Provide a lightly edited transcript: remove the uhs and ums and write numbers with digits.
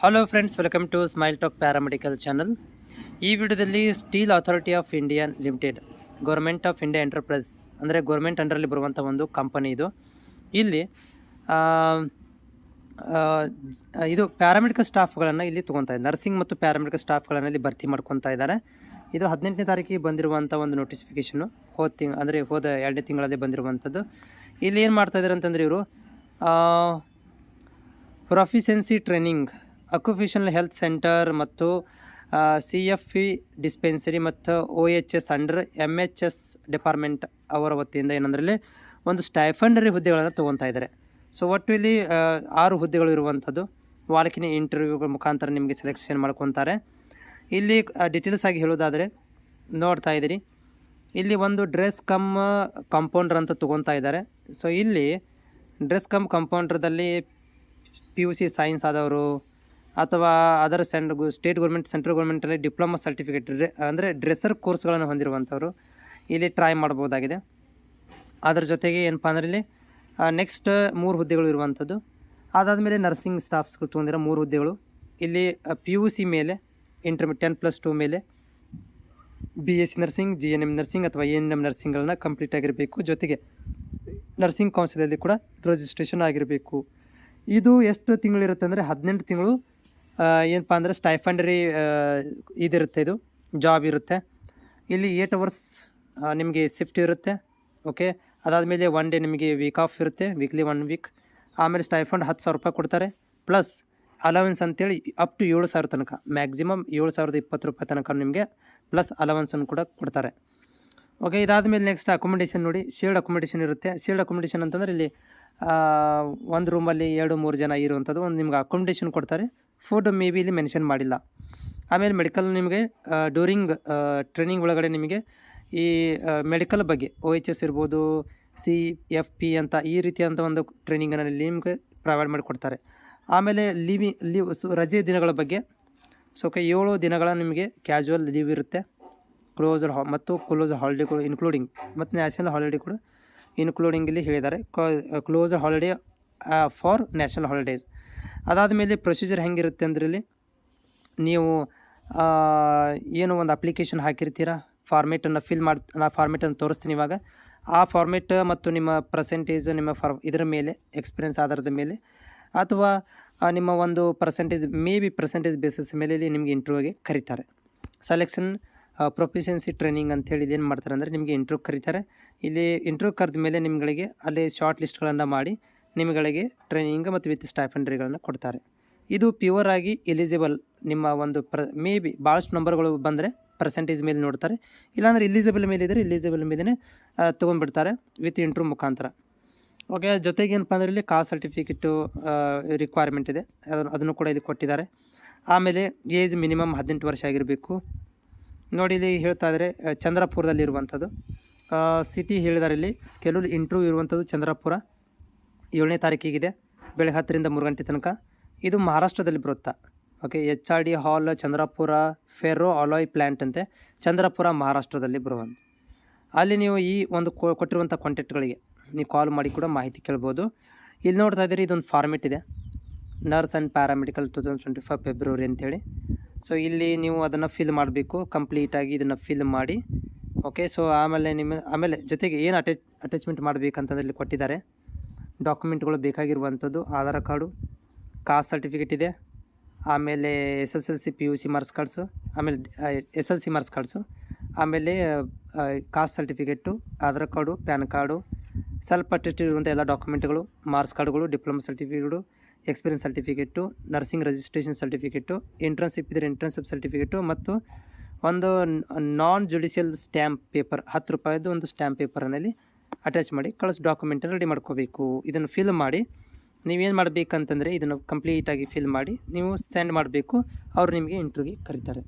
Hello friends, welcome to Smile Talk paramedical channel. ಈ ವಿಡಿಯೋದಲ್ಲಿ Steel Authority of India Limited, government of India enterprise ಅಂದರೆ government ಅಂಡರಲ್ಲಿ ಬರುವಂಥ ಒಂದು ಕಂಪನಿ ಇದು. ಇಲ್ಲಿ ಇದು ಪ್ಯಾರಾಮೆಡಿಕಲ್ ಸ್ಟಾಫ್ಗಳನ್ನು ಇಲ್ಲಿ ತೊಗೊತಾ ಇದ್ದಾರೆ. ನರ್ಸಿಂಗ್ ಮತ್ತು ಪ್ಯಾರಾಮೆಡಿಕಲ್ ಸ್ಟಾಫ್ಗಳನ್ನು ಇಲ್ಲಿ ಭರ್ತಿ ಮಾಡ್ಕೊತಾ ಇದ್ದಾರೆ. ಇದು 18ನೇ ತಾರೀಕಿಗೆ ಬಂದಿರುವಂಥ ಒಂದು ನೋಟಿಫಿಕೇಷನು. ಹೋದ 2ನೇ ತಿಂಗಳಲ್ಲಿ ಬಂದಿರುವಂಥದ್ದು. ಇಲ್ಲಿ ಏನು ಮಾಡ್ತಾಯಿದ್ದಾರೆ ಅಂತಂದರೆ ಇವರು proficiency training, occupational health centre ಮತ್ತು CFE ಡಿಸ್ಪೆನ್ಸರಿ ಮತ್ತು OHS ಅಂಡರ್ MHS ಡಿಪಾರ್ಟ್ಮೆಂಟ್ ಅವರ ವತಿಯಿಂದ ಏನಂದ್ರಲ್ಲಿ ಒಂದು ಸ್ಟೈಫಂಡರಿ ಹುದ್ದೆಗಳನ್ನು ತೊಗೊತಾ ಇದ್ದಾರೆ. ಸೊ ಒಟ್ಟು ಇಲ್ಲಿ 6 ಹುದ್ದೆಗಳು ಇರುವಂಥದ್ದು. ವಾಲ್ಕಿನ ಇಂಟರ್ವ್ಯೂಗಳ ಮುಖಾಂತರ ನಿಮಗೆ ಸೆಲೆಕ್ಷನ್ ಮಾಡ್ಕೊತಾರೆ. ಇಲ್ಲಿ ಡೀಟೇಲ್ಸ್ ಆಗಿ ಹೇಳೋದಾದರೆ ನೋಡ್ತಾ ಇದ್ದೀರಿ, ಇಲ್ಲಿ ಒಂದು ಡ್ರೆಸ್ ಕಮ್ ಕಾಂಪೌಂಡರ್ ಅಂತ ತೊಗೊತಾ ಇದ್ದಾರೆ. ಸೊ ಇಲ್ಲಿ ಡ್ರೆಸ್ ಕಮ್ ಕಾಂಪೌಂಡ್ರದಲ್ಲಿ PUC ಸೈನ್ಸ್ ಆದವರು ಅಥವಾ ಅದರ್ ಸ್ಟೇಟ್ ಗೌರ್ಮೆಂಟ್, ಸೆಂಟ್ರಲ್ ಗೌರ್ಮೆಂಟಲ್ಲಿ ಡಿಪ್ಲೊಮಾ ಸರ್ಟಿಫಿಕೇಟ್ ಅಂದರೆ ಡ್ರೆಸ್ಸರ್ ಕೋರ್ಸ್ಗಳನ್ನು ಹೊಂದಿರುವಂಥವ್ರು ಇಲ್ಲಿ ಟ್ರೈ ಮಾಡ್ಬೋದಾಗಿದೆ. ಅದರ ಜೊತೆಗೆ ಏನಪ್ಪ ಅಂದರೆ ಇಲ್ಲಿ ನೆಕ್ಸ್ಟ್ 3 ಹುದ್ದೆಗಳು ಇರುವಂಥದ್ದು. ಅದಾದಮೇಲೆ ನರ್ಸಿಂಗ್ ಸ್ಟಾಫ್ಸ್ಗಳು ತೊಗೊಂಡಿರೋ 3 ಹುದ್ದೆಗಳು. ಇಲ್ಲಿ PUC ಮೇಲೆ 10+2 ಮೇಲೆ BSc ನರ್ಸಿಂಗ್, GNM ನರ್ಸಿಂಗ್ ಅಥವಾ ANM ನರ್ಸಿಂಗ್ಗಳನ್ನ ಕಂಪ್ಲೀಟ್ ಆಗಿರಬೇಕು. ಜೊತೆಗೆ ನರ್ಸಿಂಗ್ ಕೌನ್ಸಿಲಲ್ಲಿ ಕೂಡ ರಿಜಿಸ್ಟ್ರೇಷನ್ ಆಗಿರಬೇಕು. ಇದು ಎಷ್ಟು ತಿಂಗಳಿರುತ್ತೆ ಅಂದರೆ 18 ತಿಂಗಳು ಏನಪ್ಪ ಅಂದರೆ ಸ್ಟೈಫಂಡರಿ ಇದಿರುತ್ತೆ, ಇದು ಜಾಬ್ ಇರುತ್ತೆ. ಇಲ್ಲಿ 8 ಅವರ್ಸ್ ನಿಮಗೆ ಶಿಫ್ಟ್ ಇರುತ್ತೆ. ಓಕೆ, ಅದಾದಮೇಲೆ 1 ಡೇ ನಿಮಗೆ ವೀಕ್ ಆಫ್ ಇರುತ್ತೆ, ವೀಕ್ಲಿ 1 ವೀಕ್. ಆಮೇಲೆ ಸ್ಟೈಫಂಡ್ 10,000 ರೂಪಾಯಿ ಕೊಡ್ತಾರೆ. ಪ್ಲಸ್ ಅಲವೆನ್ಸ್ ಅಂತೇಳಿ ಅಪ್ ಟು 7,000 ತನಕ, ಮ್ಯಾಕ್ಸಿಮಮ್ 7,020 ರೂಪಾಯಿ ತನಕ ನಿಮಗೆ ಪ್ಲಸ್ ಅಲವೆನ್ಸನ್ನು ಕೂಡ ಕೊಡ್ತಾರೆ. ಓಕೆ, ಇದಾದಮೇಲೆ ನೆಕ್ಸ್ಟ್ ಅಕೊಮಡೇಷನ್ ನೋಡಿ, ಶೇರ್ಡ್ ಅಕೊಮಡೇಷನ್ ಇರುತ್ತೆ. ಶೇರ್ಡ್ ಅಕೊಮಡೇಷನ್ ಅಂತಂದರೆ ಇಲ್ಲಿ ಒಂದು ರೂಮಲ್ಲಿ 2-3 ಜನ ಇರುವಂಥದ್ದು ಒಂದು ನಿಮ್ಗೆ ಅಕೊಮಡೇಷನ್ ಕೊಡ್ತಾರೆ. ಫುಡ್ ಮೇ ಬಿ ಇಲ್ಲಿ ಮೆನ್ಷನ್ ಮಾಡಿಲ್ಲ. ಆಮೇಲೆ ಮೆಡಿಕಲ್ ನಿಮಗೆ ಡ್ಯೂರಿಂಗ್ ಟ್ರೈನಿಂಗ್ ಒಳಗಡೆ ನಿಮಗೆ ಈ ಮೆಡಿಕಲ್ ಬಗ್ಗೆ OHS ಇರ್ಬೋದು, CFP ಅಂತ ಈ ರೀತಿಯಾದಂಥ ಒಂದು ಟ್ರೈನಿಂಗನ್ನು ನಿಮಗೆ ಪ್ರೊವೈಡ್ ಮಾಡಿಕೊಡ್ತಾರೆ. ಆಮೇಲೆ ರಜೆ ದಿನಗಳ ಬಗ್ಗೆ ಓಕೆ 7 ದಿನಗಳ ನಿಮಗೆ ಕ್ಯಾಶುವಲ್ ಲೀವ್ ಇರುತ್ತೆ. ಕ್ಲೋಸ್ ಹಾಲಿಡೇಗಳು ಇನ್ಕ್ಲೂಡಿಂಗ್ ಮತ್ತು ನ್ಯಾಷನಲ್ ಹಾಲಿಡೇ ಕೂಡ ಇನ್ಕ್ಲೂಡಿಂಗ್ ಇಲ್ಲಿ ಹೇಳಿದ್ದಾರೆ. Close holiday for national holidays. ಅದಾದಮೇಲೆ ಪ್ರೊಸೀಜರ್ ಹೆಂಗಿರುತ್ತೆ ಅಂದರೆ ಇಲ್ಲಿ ನೀವು ಏನು ಒಂದು ಅಪ್ಲಿಕೇಶನ್ ಹಾಕಿರ್ತೀರ, ಫಾರ್ಮೇಟನ್ನು ನಾ ಫಾರ್ಮೇಟನ್ನು ತೋರಿಸ್ತೀನಿ ಇವಾಗ. ಆ ಫಾರ್ಮೇಟ್ ಮತ್ತು ನಿಮ್ಮ ಪರ್ಸೆಂಟೇಜ್, ನಿಮ್ಮ ಇದರ ಮೇಲೆ ಎಕ್ಸ್ಪೀರಿಯನ್ಸ್ ಆಧಾರದ ಮೇಲೆ ಅಥವಾ ನಿಮ್ಮ ಒಂದು ಪರ್ಸೆಂಟೇಜ್ ಬೇಸಿಸ್ ಮೇಲೆ ಇಲ್ಲಿ ನಿಮಗೆ ಇಂಟರ್ವ್ಯೂಗೆ ಕರೀತಾರೆ. ಸೆಲೆಕ್ಷನ್ ಪ್ರೊಫಿಷಿಯನ್ಸಿ ಟ್ರೈನಿಂಗ್ ಅಂತೇಳಿ ಏನು ಮಾಡ್ತಾರೆ ಅಂದರೆ ನಿಮಗೆ ಇಂಟರ್ವ್ಯೂ ಕರೀತಾರೆ. ಇಲ್ಲಿ ಇಂಟರ್ವ್ಯೂ ಕರೆದ ಮೇಲೆ ನಿಮಗೆ ಅಲ್ಲಿ ಶಾರ್ಟ್ ಲಿಸ್ಟ್ಗಳನ್ನು ಮಾಡಿ ನಿಮಗೆ ಟ್ರೈನಿಂಗ್ ಮತ್ತು ವಿತ್ ಸ್ಟೈಫಂಡರಿಗಳನ್ನು ಕೊಡ್ತಾರೆ. ಇದು ಪ್ಯೂರ್ ಆಗಿ ಎಲಿಜಿಬಲ್. ನಿಮ್ಮ ಒಂದು ಮೇ ಬಿ ಭಾಳಷ್ಟು ನಂಬರ್ಗಳು ಬಂದರೆ ಪರ್ಸೆಂಟೇಜ್ ಮೇಲೆ ನೋಡ್ತಾರೆ, ಇಲ್ಲಾಂದರೆ ಎಲಿಜಿಬಲ್ ಮೇಲೆ ಇದ್ದರೆ ಎಲಿಜಿಬಲ್ ಮೇಲೇ ತೊಗೊಂಡ್ಬಿಡ್ತಾರೆ ವಿತ್ ಇಂಟರ್ವ್ಯೂ ಮುಖಾಂತರ. ಓಕೆ, ಜೊತೆಗೆ ಏನಪ್ಪ ಅಂದರೆ ಇಲ್ಲಿ ಕಾಸ್ಟ್ ಸರ್ಟಿಫಿಕೇಟು ರಿಕ್ವೈರ್ಮೆಂಟ್ ಇದೆ, ಅದನ್ನು ಕೂಡ ಇಲ್ಲಿ ಕೊಟ್ಟಿದ್ದಾರೆ. ಆಮೇಲೆ ಏಜ್ ಮಿನಿಮಮ್ 18 ವರ್ಷ ಆಗಿರಬೇಕು. ನೋಡಿ ಇಲ್ಲಿ ಹೇಳ್ತಾ ಇದ್ದಾರೆ ಚಂದ್ರಪುರದಲ್ಲಿರುವಂಥದ್ದು ಸಿಟಿ ಹೇಳಿದ್ದಾರೆ. ಇಲ್ಲಿ ಸ್ಕೆಡ್ಯೂಲ್ ಇಂಟರ್ವ್ಯೂ ಇರುವಂಥದ್ದು ಚಂದ್ರಪುರ 7ನೇ ತಾರೀಕಿಗಿದೆ, ಬೆಳಗ್ಗೆ 10ರಿಂದ 3 ಗಂಟೆ ತನಕ. ಇದು ಮಹಾರಾಷ್ಟ್ರದಲ್ಲಿ ಬರುತ್ತಾ. ಓಕೆ, HRD ಹಾಲ್ ಚಂದ್ರಪುರ, ಫೆರ್ರೋ ಅಲಾಯ್ ಪ್ಲ್ಯಾಂಟ್ ಅಂತೆ, ಚಂದ್ರಪುರ ಮಹಾರಾಷ್ಟ್ರದಲ್ಲಿ ಬರುವಂಥ. ಅಲ್ಲಿ ನೀವು ಈ ಒಂದು ಕೊಟ್ಟಿರುವಂಥ ಕಾಂಟ್ಯಾಕ್ಟ್ಗಳಿಗೆ ನೀವು ಕಾಲ್ ಮಾಡಿ ಕೂಡ ಮಾಹಿತಿ ಕೇಳ್ಬೋದು. ಇಲ್ಲಿ ನೋಡ್ತಾ ಇದ್ದೀರಿ, ಇದೊಂದು ಫಾರ್ಮೆಟ್ ಇದೆ, ನರ್ಸ್ ಆ್ಯಂಡ್ ಪ್ಯಾರಾಮೆಡಿಕಲ್ 2025 ಫೆಬ್ರವರಿ ಅಂತೇಳಿ. ಸೊ ಇಲ್ಲಿ ನೀವು ಅದನ್ನು ಫಿಲ್ ಮಾಡಬೇಕು, ಕಂಪ್ಲೀಟಾಗಿ ಇದನ್ನು ಫಿಲ್ ಮಾಡಿ. ಓಕೆ, ಸೊ ಆಮೇಲೆ ಜೊತೆಗೆ ಏನು ಅಟ್ಯಾಚ್ಮೆಂಟ್ ಮಾಡಬೇಕಂತಂದ್ರೆ ಇಲ್ಲಿ ಕೊಟ್ಟಿದ್ದಾರೆ. ಡಾಕ್ಯುಮೆಂಟ್ಗಳು ಬೇಕಾಗಿರುವಂಥದ್ದು ಆಧಾರ್ ಕಾರ್ಡು, ಕಾಸ್ಟ್ ಸರ್ಟಿಫಿಕೇಟ್ ಇದೆ, ಆಮೇಲೆ SSLC PUC ಮಾರ್ಕ್ಸ್ ಕಾರ್ಡ್ಸು, ಆಮೇಲೆ SLC ಮಾರ್ಕ್ಸ್ ಕಾರ್ಡ್ಸು, ಆಮೇಲೆ cost certificate, Aadhaar card, PAN card, ಸ್ವಲ್ಪ ಅಟೆಸ್ಟ್ ಇರುವಂಥ ಎಲ್ಲ ಡಾಕ್ಯುಮೆಂಟ್ಗಳು, ಮಾರ್ಕ್ಸ್ ಕಾರ್ಡ್ಗಳು, diploma certificate, experience certificate, nursing registration certificate, internship ಇದ್ದರೆ ಇಂಟರ್ನ್ಶಿಪ್ ಸರ್ಟಿಫಿಕೇಟು ಮತ್ತು ಒಂದು ನಾನ್ ಜುಡಿಷಿಯಲ್ ಸ್ಟ್ಯಾಂಪ್ ಪೇಪರ್ 10 ರೂಪಾಯಿದು ಒಂದು ಸ್ಟ್ಯಾಂಪ್ ಪೇಪರ್ನಲ್ಲಿ ಅಟ್ಯಾಚ್ ಮಾಡಿ ಡಾಕ್ಯುಮೆಂಟನ್ನು ರೆಡಿ ಮಾಡ್ಕೋಬೇಕು. ಇದನ್ನು ಫಿಲ್ ಮಾಡಿ ನೀವೇನು ಮಾಡಬೇಕಂತಂದರೆ ಇದನ್ನು ಕಂಪ್ಲೀಟಾಗಿ ಫಿಲ್ ಮಾಡಿ ನೀವು ಸೆಂಡ್ ಮಾಡಬೇಕು. ಅವರು ನಿಮಗೆ ಇಂಟರ್ವ್ಯೂಗೆ ಕರೀತಾರೆ.